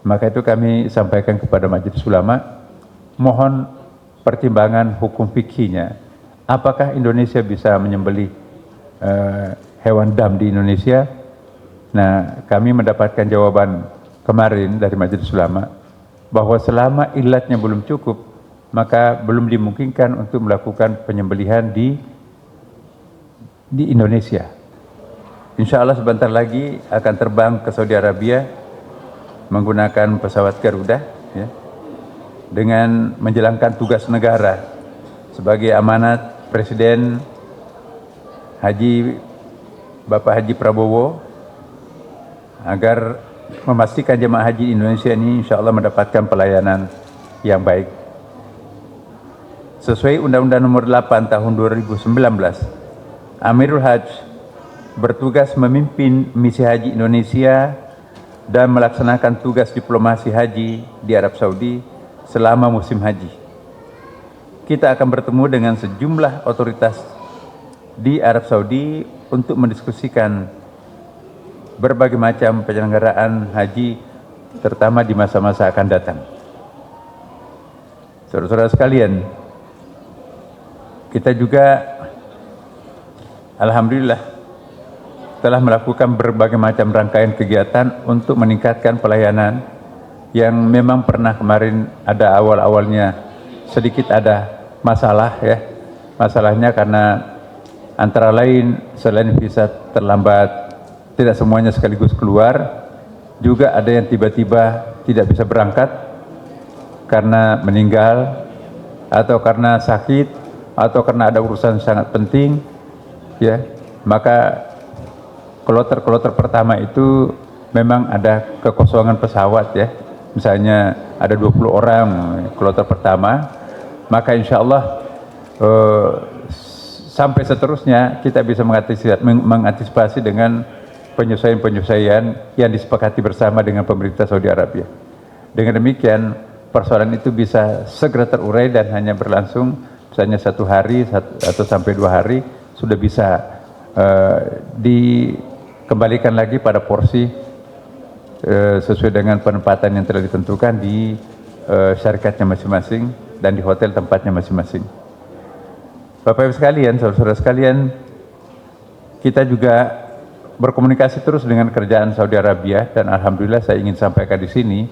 Maka itu kami sampaikan kepada Majelis Ulama, mohon pertimbangan hukum fikihnya. Apakah Indonesia bisa menyembelih hewan dam di Indonesia? Nah, kami mendapatkan jawaban kemarin dari Majelis Ulama bahwa selama ilatnya belum cukup, maka belum dimungkinkan untuk melakukan penyembelihan di Indonesia. Insya Allah sebentar lagi akan terbang ke Saudi Arabia menggunakan pesawat Garuda, ya, dengan menjalankan tugas negara sebagai amanat Presiden Bapak Haji Prabowo agar memastikan jemaah haji Indonesia ini insya Allah mendapatkan pelayanan yang baik. Sesuai Undang-Undang Nomor 8 Tahun 2019, Amirul Hajj bertugas memimpin misi haji Indonesia dan melaksanakan tugas diplomasi haji di Arab Saudi selama musim haji. Kita akan bertemu dengan sejumlah otoritas di Arab Saudi untuk mendiskusikan berbagai macam penyelenggaraan haji, terutama di masa-masa akan datang. Saudara-saudara sekalian, kita juga alhamdulillah telah melakukan berbagai macam rangkaian kegiatan untuk meningkatkan pelayanan yang memang pernah kemarin ada awal-awalnya sedikit ada masalah, ya. Masalahnya karena antara lain selain visa terlambat, tidak semuanya sekaligus keluar, juga ada yang tiba-tiba tidak bisa berangkat karena meninggal atau karena sakit atau karena ada urusan sangat penting, ya. Maka kloter pertama itu memang ada kekosongan pesawat, ya. Misalnya ada 20 orang kloter pertama, maka insya Allah sampai seterusnya kita bisa mengantisipasi dengan penyesuaian-penyesuaian yang disepakati bersama dengan pemerintah Saudi Arabia. Dengan demikian persoalan itu bisa segera terurai dan hanya berlangsung misalnya 1 hari atau sampai 2 hari sudah bisa dikembalikan lagi pada porsi sesuai dengan penempatan yang telah ditentukan di syarikatnya masing-masing dan di hotel tempatnya masing-masing. Bapak Ibu sekalian, saudara-saudara sekalian, kita juga berkomunikasi terus dengan kerajaan Saudi Arabia dan alhamdulillah saya ingin sampaikan di sini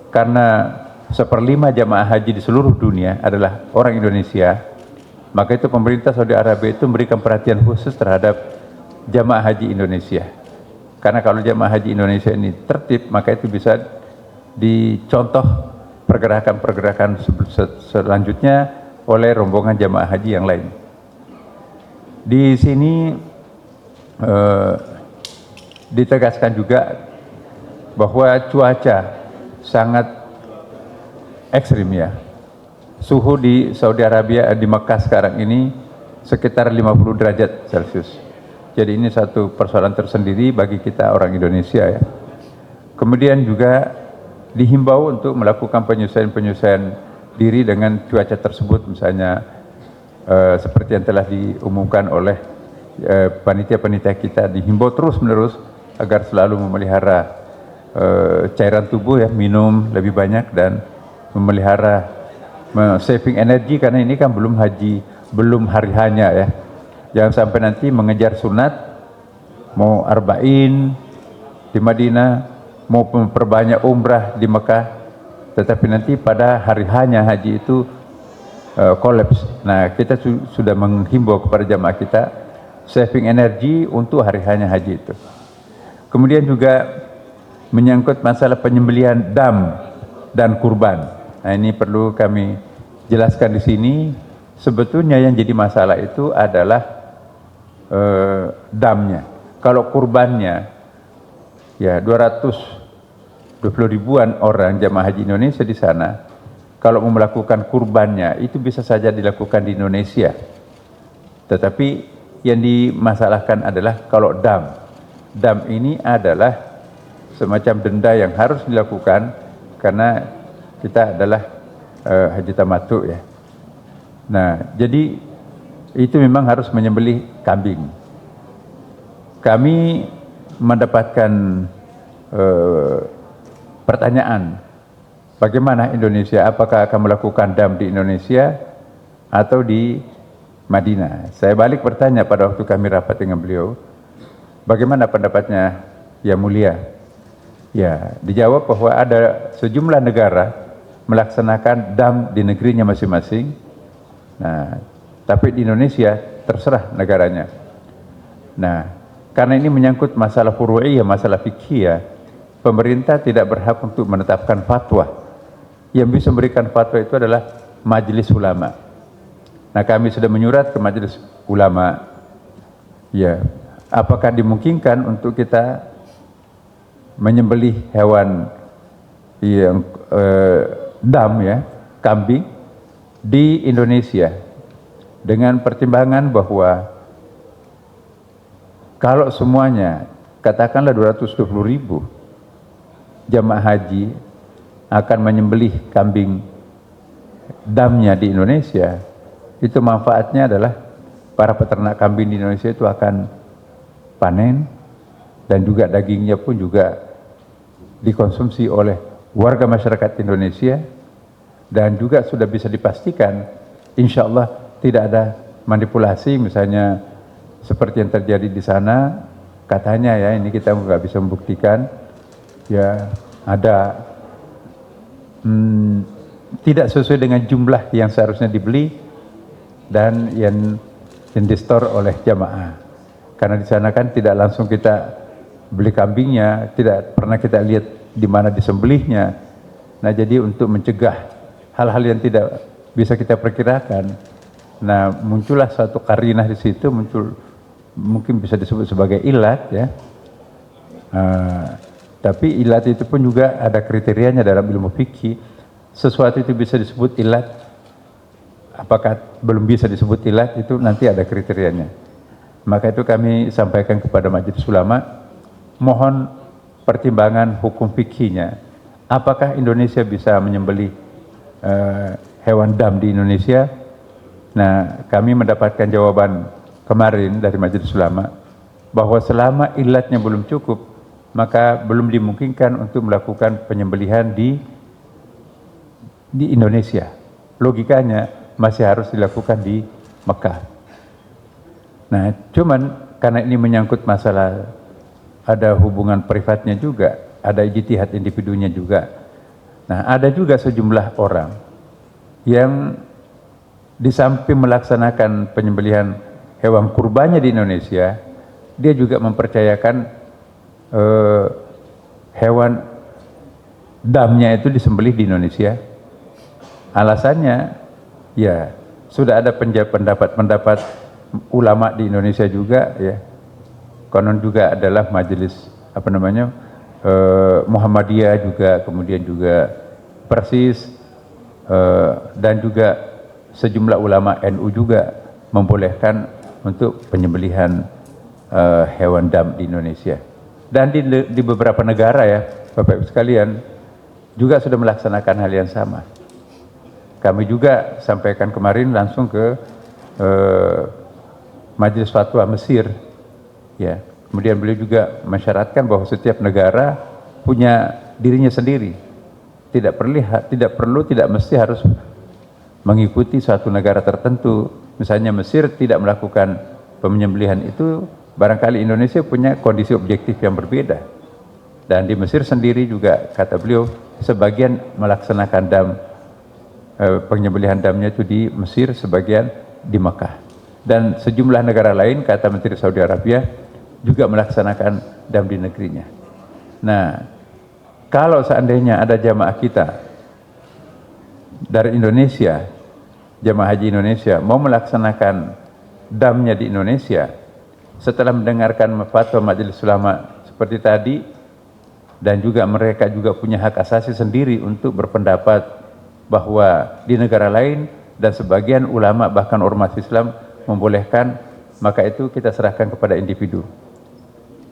karena 1/5 jamaah haji di seluruh dunia adalah orang Indonesia, maka itu pemerintah Saudi Arabia itu memberikan perhatian khusus terhadap jamaah haji Indonesia. Karena kalau jamaah haji Indonesia ini tertib, maka itu bisa dicontoh pergerakan-pergerakan selanjutnya oleh rombongan jamaah haji yang lain. Di sini ditegaskan juga bahwa cuaca sangat ekstrim, ya. Suhu di Saudi Arabia, di Mekah sekarang ini sekitar 50 derajat Celcius. Jadi ini satu persoalan tersendiri bagi kita orang Indonesia, ya. Kemudian juga dihimbau untuk melakukan penyesuaian diri dengan cuaca tersebut, misalnya seperti yang telah diumumkan oleh panitia-panitia kita, dihimbau terus-menerus agar selalu memelihara cairan tubuh, ya, minum lebih banyak dan memelihara saving energi karena ini kan belum haji, belum hari hanya, ya. Jangan sampai nanti mengejar sunat, mau arba'in di Madinah, mau memperbanyak umrah di Mekah, tetapi nanti pada hari hanya haji itu kolaps. Nah, kita sudah menghimbau kepada jamaah kita saving energi untuk hari hanya haji itu. Kemudian juga menyangkut masalah penyembelihan dam dan kurban. Nah, ini perlu kami jelaskan di sini. Sebetulnya yang jadi masalah itu adalah damnya. Kalau kurbannya, ya, 220 ribuan orang jamaah haji Indonesia di sana, kalau mau melakukan kurbannya itu bisa saja dilakukan di Indonesia. Tetapi yang dimasalahkan adalah kalau dam ini adalah semacam denda yang harus dilakukan karena kita adalah haji tamattu, ya. Nah, jadi itu memang harus menyembelih kambing. Kami mendapatkan pertanyaan, bagaimana Indonesia? Apakah akan melakukan dam di Indonesia atau di Madinah? Saya balik bertanya pada waktu kami rapat dengan beliau, bagaimana pendapatnya Yang Mulia? Ya, dijawab bahwa ada sejumlah negara melaksanakan dam di negerinya masing-masing. Nah, tapi di Indonesia terserah negaranya. Nah, karena ini menyangkut masalah furu'iyah, masalah fikhiyah, pemerintah tidak berhak untuk menetapkan fatwa. Yang bisa memberikan fatwa itu adalah majelis ulama. Nah, kami sudah menyurat ke majelis ulama, ya, apakah dimungkinkan untuk kita menyembelih hewan yang dam, ya, kambing di Indonesia, dengan pertimbangan bahwa kalau semuanya, katakanlah 220.000 jamaah haji akan menyembelih kambing damnya di Indonesia, itu manfaatnya adalah para peternak kambing di Indonesia itu akan panen, dan juga dagingnya pun juga dikonsumsi oleh warga masyarakat Indonesia, dan juga sudah bisa dipastikan insya Allah tidak ada manipulasi, misalnya seperti yang terjadi di sana, katanya ya, ini kita nggak bisa membuktikan, ya ada tidak sesuai dengan jumlah yang seharusnya dibeli dan yang di-store oleh jamaah. Karena di sana kan tidak langsung kita beli kambingnya, tidak pernah kita lihat di mana disembelihnya. Nah, jadi untuk mencegah hal-hal yang tidak bisa kita perkirakan, nah muncullah suatu karinah di situ, muncul mungkin bisa disebut sebagai ilat, ya. Tapi ilat itu pun juga ada kriterianya dalam ilmu fikih. Sesuatu itu bisa disebut ilat, apakah belum bisa disebut ilat, itu nanti ada kriterianya. Maka itu kami sampaikan kepada majelis ulama, mohon pertimbangan hukum fikihnya. Apakah Indonesia bisa menyembelih hewan dam di Indonesia? Nah, kami mendapatkan jawaban kemarin dari majelis ulama bahwa selama ilatnya belum cukup, maka belum dimungkinkan untuk melakukan penyembelihan di Indonesia. Logikanya masih harus dilakukan di Mekah. Nah, cuman karena ini menyangkut masalah ada hubungan privatnya juga, ada ijtihad individunya juga. Nah, ada juga sejumlah orang yang di samping melaksanakan penyembelihan hewan kurbannya di Indonesia, dia juga mempercayakan hewan damnya itu disembelih di Indonesia. Alasannya, ya sudah ada pendapat ulama di Indonesia juga, ya. Konon juga adalah majelis Muhammadiyah juga, kemudian juga Persis, dan juga sejumlah ulama NU juga membolehkan untuk penyembelihan hewan dam di Indonesia. Dan di beberapa negara, ya Bapak Ibu sekalian, juga sudah melaksanakan hal yang sama. Kami juga sampaikan kemarin langsung ke Majelis Fatwa Mesir, ya. Kemudian beliau juga mensyaratkan bahwa setiap negara punya dirinya sendiri, tidak mesti harus mengikuti suatu negara tertentu. Misalnya Mesir tidak melakukan penyembelihan itu, barangkali Indonesia punya kondisi objektif yang berbeda. Dan di Mesir sendiri juga, kata beliau, sebagian melaksanakan dam, penyembelihan damnya itu di Mesir, sebagian di Mekah. Dan sejumlah negara lain, kata Menteri Saudi Arabia, juga melaksanakan dam di negerinya. Nah, kalau seandainya ada jamaah kita dari Indonesia, jamaah haji Indonesia, mau melaksanakan damnya di Indonesia, setelah mendengarkan fatwa majelis ulama seperti tadi, dan juga mereka juga punya hak asasi sendiri untuk berpendapat bahwa di negara lain dan sebagian ulama bahkan ormas Islam membolehkan, maka itu kita serahkan kepada individu.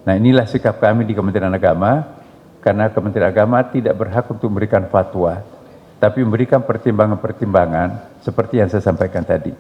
Nah, inilah sikap kami di Kementerian Agama, karena Kementerian Agama tidak berhak untuk memberikan fatwa, tapi memberikan pertimbangan-pertimbangan seperti yang saya sampaikan tadi.